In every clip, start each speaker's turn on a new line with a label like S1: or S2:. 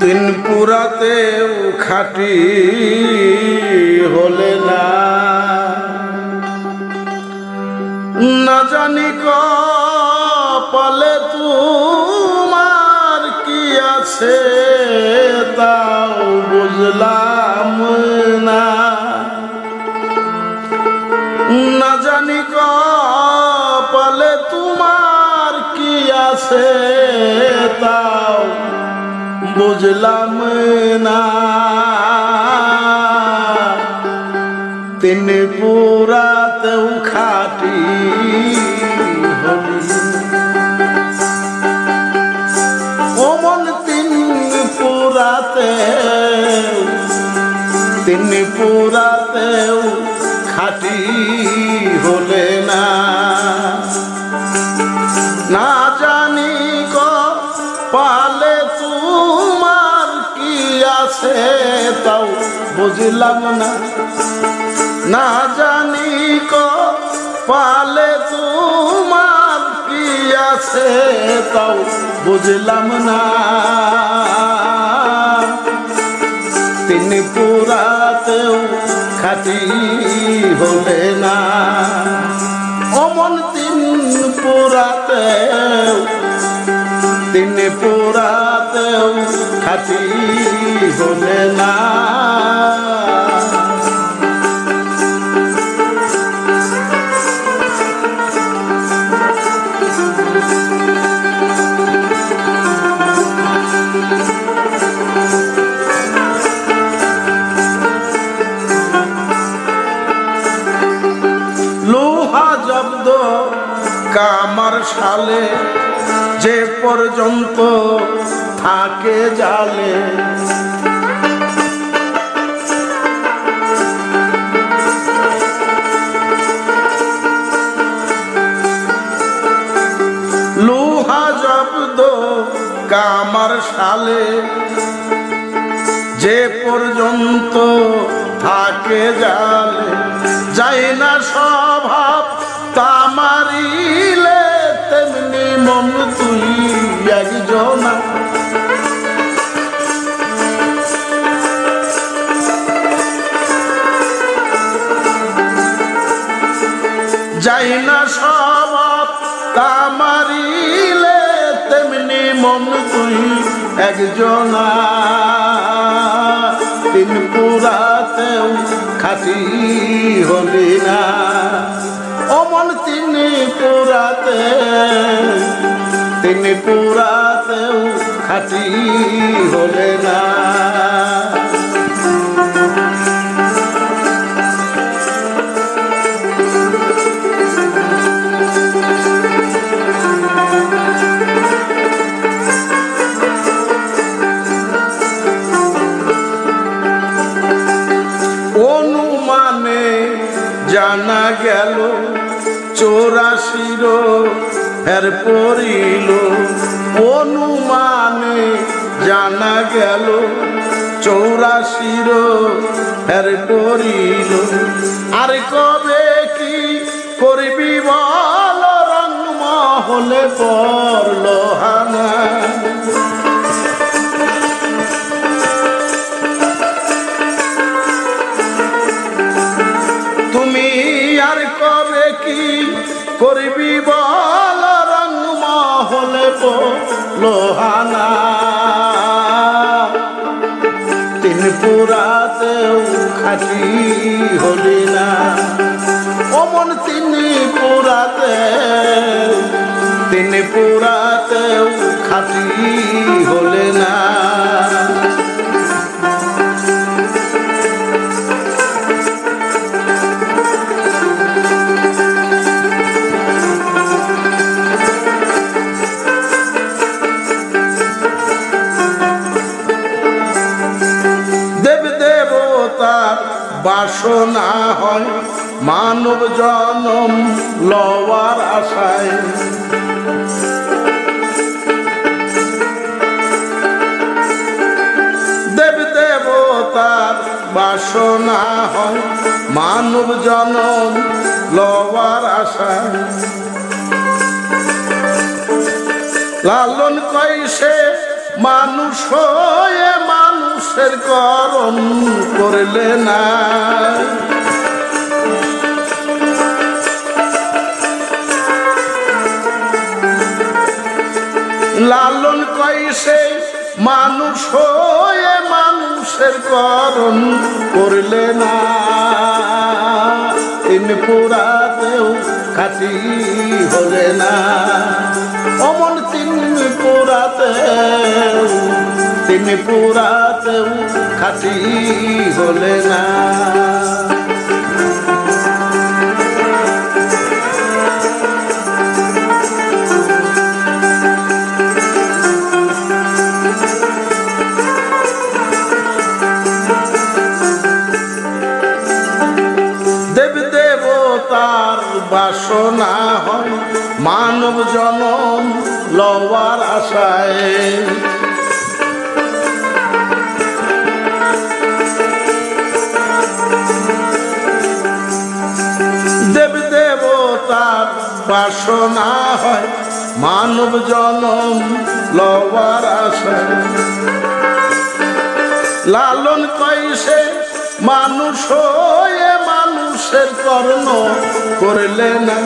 S1: তিন পুরাতেও খাঁটি হলে না, না জানি কপালে তোমার কি আছে তাও বুঝলাম না, না জানি কপালে তোমার কি আছে তাও বুঝলাম না। তিন পুরাতেও খাঁটি ও মন, তিন পুরাতেও খাঁটি হলে না, না জানি কপালে তোমার কি আছে তাও বুঝলাম না, না জানি কপালে তোমার কি আছে তাও বুঝলাম না। তিন পুরাতেও খাঁটি হলে না ও মন, তিন পুরাতেও খাঁটি হলে না। লোহা জব্দ কামার শালে যে পর্যন্ত থাকে জালে, লোহা জব্দ কামার শালে যে পর্যন্ত থাকে জালে, যাই না স্বভাব তামারিলে তেমনি মন তুই একজনা, যাই না স্বভাব তামারিলে তেমনি মন তুই একজনা। তিন পুরাতেও খাঁটি হলি না ও মন, তিন পুরাতেও খাঁটি হলে না। অনুমানে জানা গেল 84 ফের পড়িল, অনুমানে জানা গেল 84 ফের পড়িল। আর কবে কি করবি বল, রং মহলে পড়ল হানা, তুমি আর কবে কি করবি বল, রং মহলে পড়ল হানা। তিন পুরাতেও খাঁটি হলি না ও মন, তিন পুরাতেও খাঁটি হলে না। বাসনা হয় মানব জনম লওয়ার আশায়, দেব দেবতার বাসনা হয় মানব জনম লওয়ার আশায়। লালন কইছে মানুষ হয়ে মানুষের করণ করলে না। লালন কইছে মানুষ হয়ে মানুষের করণ করলে না। তিন পুরাতেও খাঁটি হলে না। অমন তিন পুরাতেও খাঁটি হলে না। তার বাসনা হয় মানব জনম লওয়ার আশায়। দেব দেবতার বাসনা হয় মানব জনম লওয়ার আশায়। লালন কইছে মানুষ হয়ে মানুষের কর্ণ করলে না।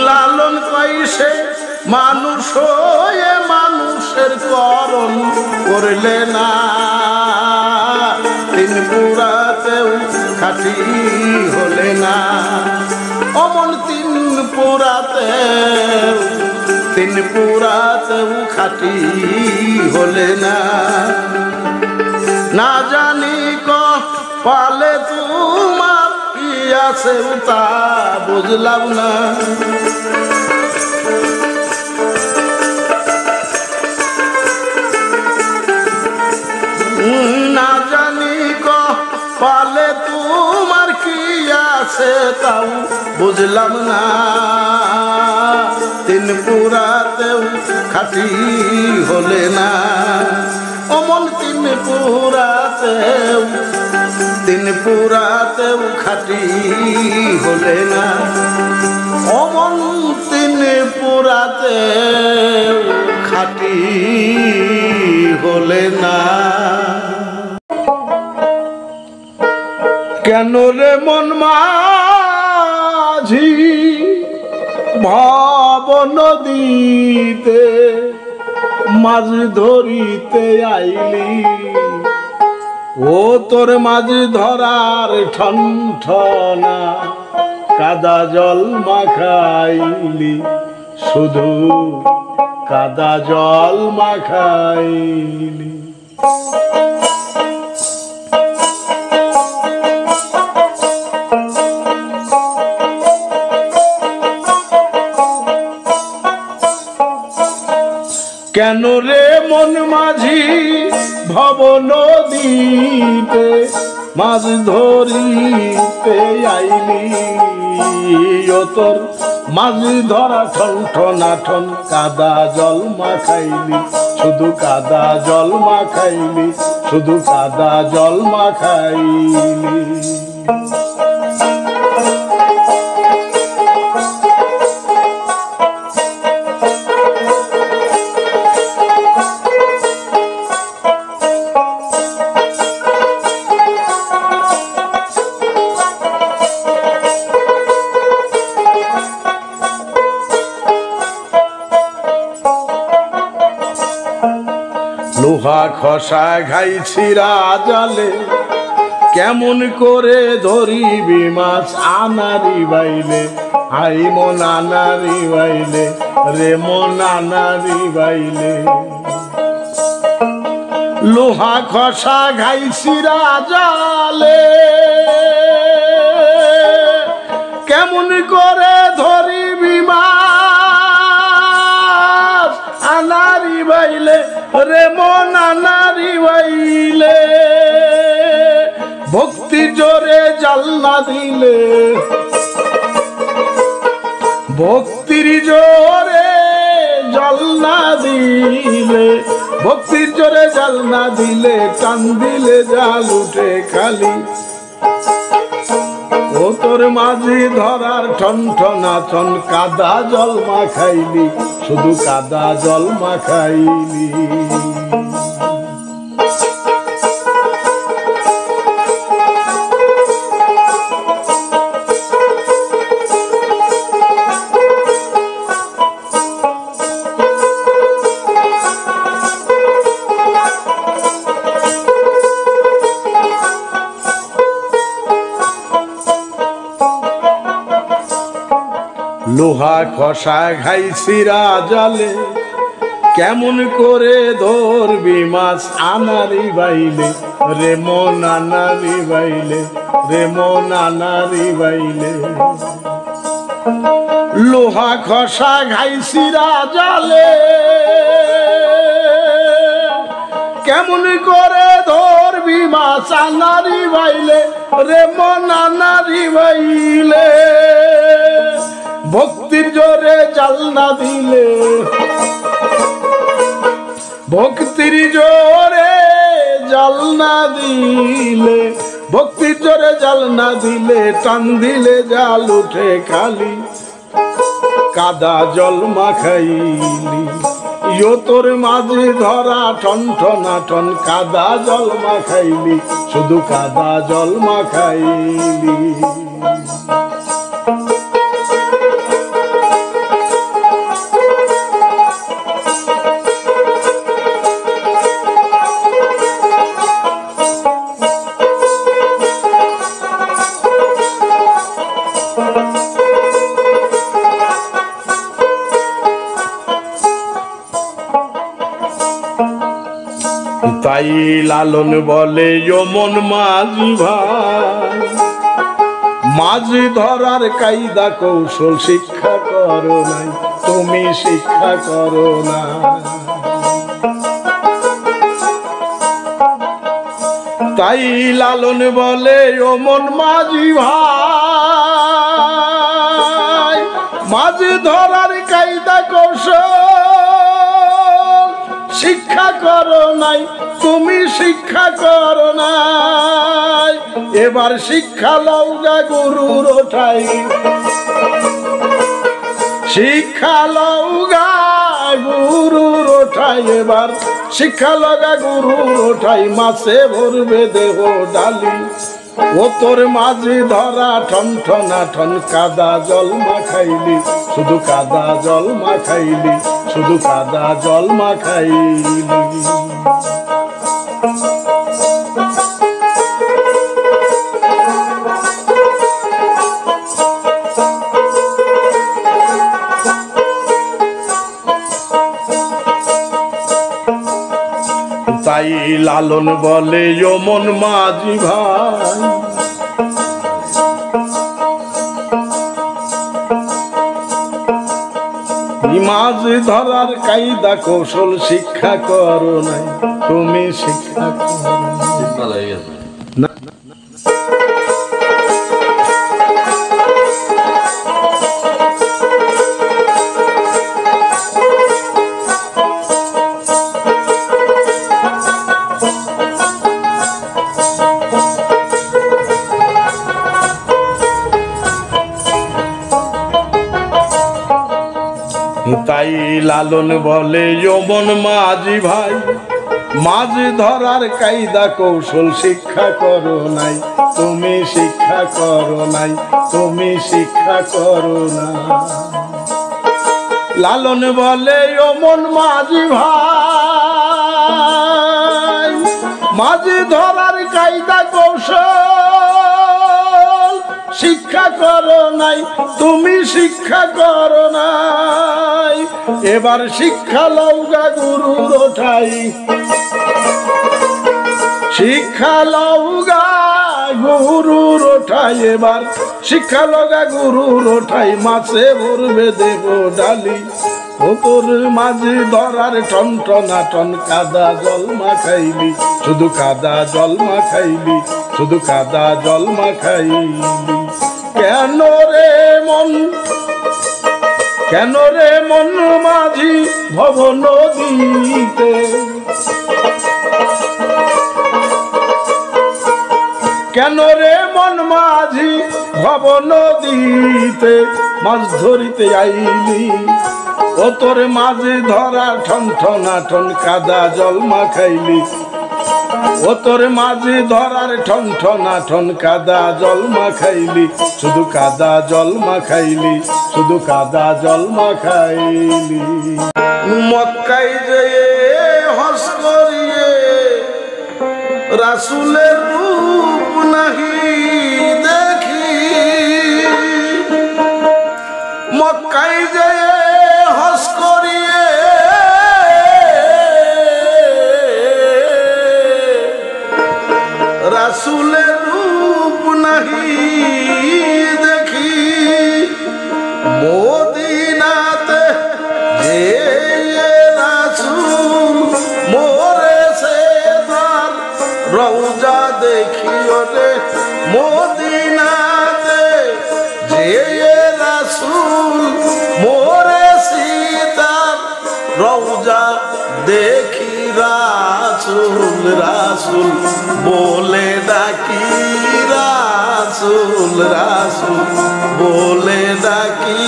S1: লালন কইছে মানুষ হয়ে মানুষের করণ করলে না। তিন পুরাতেও খাঁটি হলে না। অমন তিন পুরাতেও খাঁটি হলে না। না জানি কপালে তোমার কি আছে তা বুঝলাম না। না জানি কপালে তোমার কি আছে তাও বুঝলাম না। তিন পুরাতেও খাঁটি হলে না। অমন তিন পুরাতেও খাঁটি হলে না। অমন তিন পুরাতেও খাঁটি হলে না। কেন রে মন মাঝি ভাব নদীতে মাছ ধরিতে আইলি। ও তোর মাছ ধরার ঠনঠনা কাদা জল মাখাইলি। শুধু কাদা জল মাখাইলি। কেন রে মন মাঝি ভব নদীতে মাছ ধরিতে আইলি। ও তোর মাছ ধরা ঠনঠনা ঠন কাদা জল মাখাইলি। শুধু কাদা জল মাখাইলি। শুধু কাদা জল মাখাইলি। লোহা খসা ঘাইছি রাজালে কেমন করে ধরিবি মাছ আনারি বাইলে। হাই মন আনারি বাইলে রে মন আনারি বাইলে। লোহা খসা ঘাইছি রাজালে কেমন করে ধরিবি মাছ আনারি বাইলে রে মন আনারি বাইলে। ভক্তি জোরে জাল না দিলে ভক্তির জোরে জল না দিলে ভক্তির জোরে জাল না দিলে টান দিলে জাল উঠে খালি। ও তোর মাঝি ধরার ঠন ঠনাঠন কাদা জল মাখাইলি, শুধু কাদা জল মাখাইলি। লোহা খসা ঘাইছিরা জালে, কেমন করে ধরবি মাছ আনারি বাইলে, রে মন আনারি বাইলে, রে মন আনারি বাইলে। লোহা খসা ঘাইছিরা জালে, কেমন করে ধরবি মাছ আনারি বাইলে, রে মন আনারি বাইলে। ভক্তির জোরে জাল না দিলে, ভক্তির জোরে জাল না দিলে, ভক্তির জোরে জাল না দিলে, টান দিলে জাল উঠে খালি, কাদা জল মাখাইলি। ইয়ো তোর মাঝি ধরা ঠন ঠনাঠন কাদা জল মাখাইলি, শুধু কাদা জল মাখাইলি। তাই লালন বলে ও মন মাঝি ভাই, মাঝি ধরার কায়দা কৌশল শিক্ষা করো নাই, তুমি শিক্ষা করো না। তাই লালন বলে ও মন মাঝি ভাই, মাঝি ধরার কায়দা কৌশল শিক্ষা করো নাই, তুমি শিক্ষা করো নাই। এবার শিক্ষা লওগা গুরুর ওঠাই, শিক্ষা লওগা গুরুর ওঠাই, এবার শিক্ষা লগা গুরুর ওঠাই। মাছে ভরবে দেহ ডালি, ও তোর মাঝি ধরা ঠন ঠনাঠন কাদা জল মাখাইলি, শুধু কাদা জল মাখাইলি, শুধু কাদা জল মাখাইলি। তাই লালন বলে ও মন মাঝি ভাই, মাছ ধরার কায়দা কৌশল শিক্ষা করো নাই, তুমি শিক্ষা করো না। তাই লালন বলে ও মন মাঝি ভাই, মাছ ধরার কায়দা কৌশল শিক্ষা করো নাই, তুমি শিক্ষা করো নাই, তুমি শিক্ষা করো না। লালন বলে ও মন মাঝি ভাই, মাছ ধরার কায়দা কৌশল শিক্ষা করো নাই, তুমি শিক্ষা করো নাই। এবার শিক্ষা লওগা গুরুর ওঠাই, শিক্ষা লওগা গুরুর ওঠাই, এবার শিক্ষা লগা গুরুর ওঠাই। মাছে ভরবে দেব ডালি, ও তোর মাঝি ধরার ঠন ঠনাঠন কাদা জল মাখাইলি, শুধু কাদা জল মাখাইলি, শুধু কাদা জল মাখাইলি। কেন রে মন, কেন রে মন মাঝি ভব নদীতে, কেন রে মন মাঝি ভব নদীতে মাছ ধরিতে আইলি ও তোর মাঝে ধরা ঠন ঠনা ঠন কাদা জল মাখাইলি ও তোর মাঝে ধরার ঠন ঠনা ঠন কাদা জল মাখাইলি শুধু কাদা জল মাখাইলি শুধু কাদা জল মাখাইলি মক্কায় যেয়ে হস করিয়ে রাসূলের রূপ নাহি দেখি মক্কায় যেয়ে হস করিয়ে রাসূলের রূপ নাহি দেখি মদিনাতে যে রাসূল মোরে সে তার রওজা দেখিও রে মদিনাতে যে রাসূল মোরে সীতার রওজা দেখি রাসূল রাসূল বলে ডাকি রাসূল রাসূল বলে ডাকি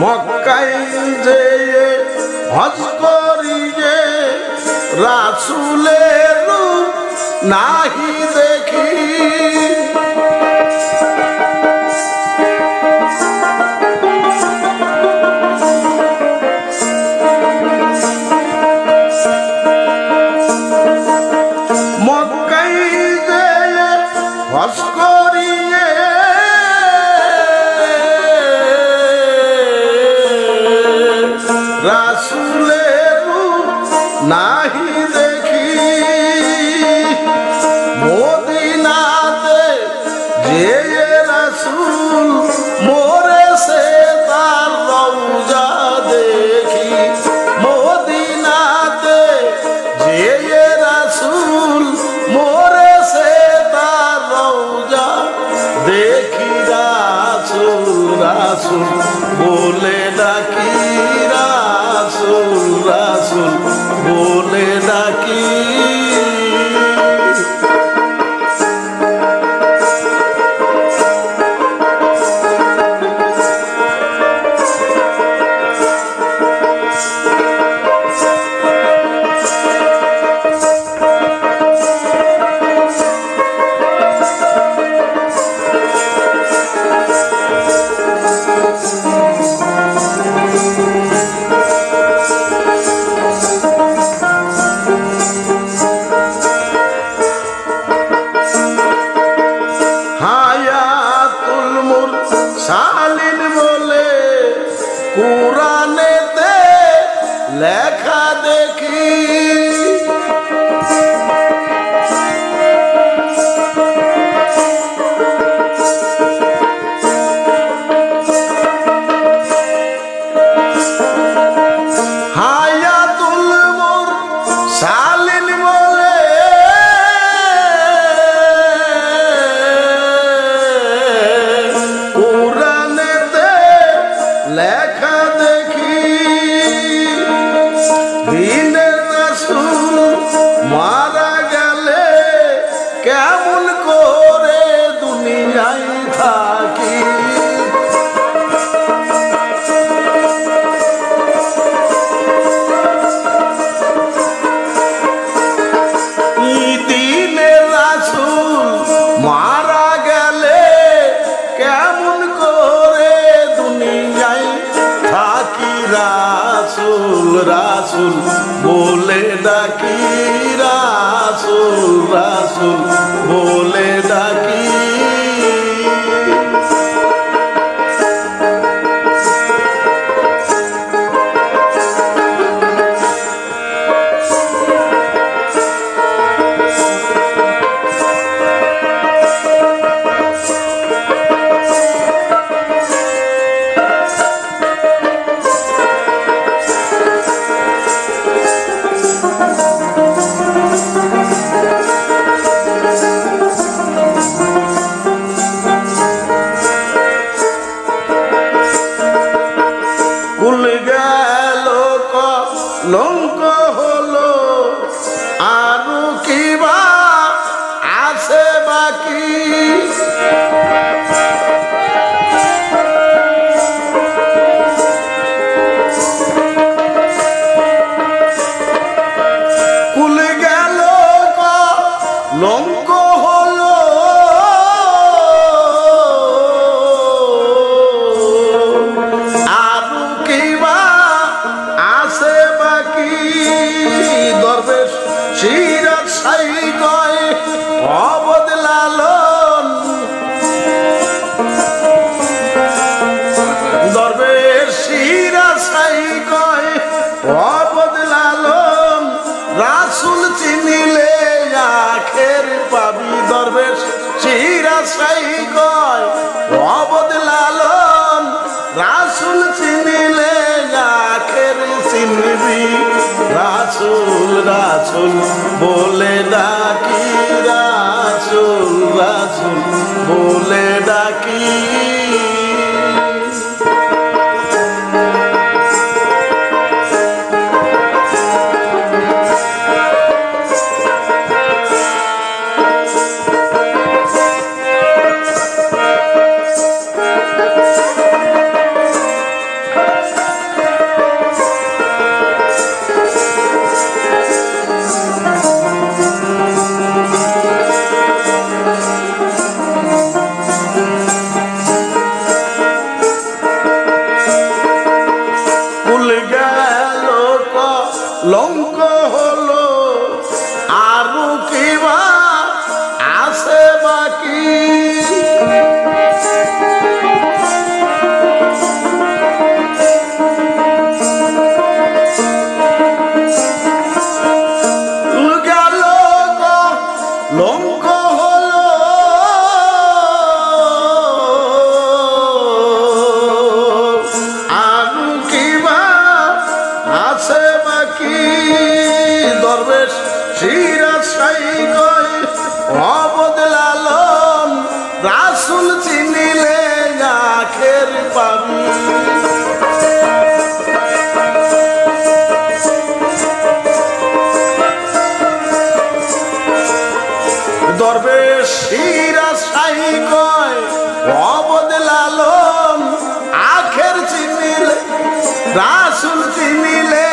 S1: মক্কায় যে হজ করিয়ে রাসূলের রূপ নাহি দেখি মক্কায় যে হজ করিয়ে রাসূলের রূপ নাহি দেখি মদিনাতে যে রাসূল মোরে সে তার রওজা দেখি মদিনাতে যে রাসূল মোরে সে তার রওজা দেখি রাসূল রাসূল বলে ডাকি রাসূল রাসূল বলে ডাকি লঙ্ক হলো আরো কিবা আছে বাকি দরবেশ সিরাজ সাই কয় অবদলালন দরবেশ সিরাজ সাই কয় অবদলালন রাসূল চিনিলে আখের পাবি দরবেশ সিরাজ সাই কয় অবদলালন রাসূল চিনিলে আখের চিনবি রাসূল রাসূল বলে ডাকি রাসূল রাসূল বলে ডাকি লঙ্ক হলো আরো কিবা আছে বাকি গেল লঙ্ক হলো আরো কিবা আছে বাকি দরবেশ সিরাজ সাই কয় অবদলালন রাসূল চিনিলে আখের পাবি দরবেশ সিরাজ সাই কয় অবদলালন আখের চিনিলে রাসূল চিনিলে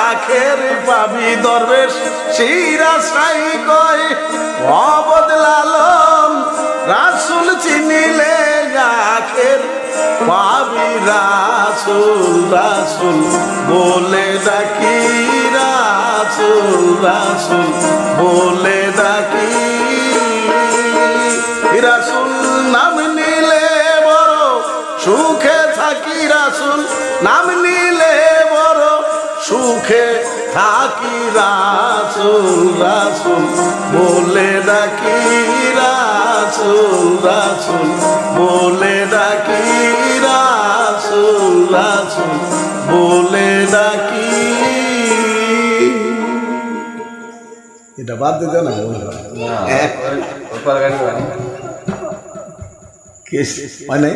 S1: আখের পাবি দরবেশ সিরাজ সাই কয় অবদলালন রাসূল চিনিলে আখের পাবি রাসূল রাসূল বলে ডাকি রাসূল রাসূল বলে ডাকি রাসূল নাম নিলে বড় সুখে থাকি রাসূল নাম নিলে বড় সুখে থাকি রাসূল রাসূল বলে ডাকি রাসূল রাসূল বলে ডাকি রাসূল রাসূল বলে ডাকি এটা বাদ দিতে না মানে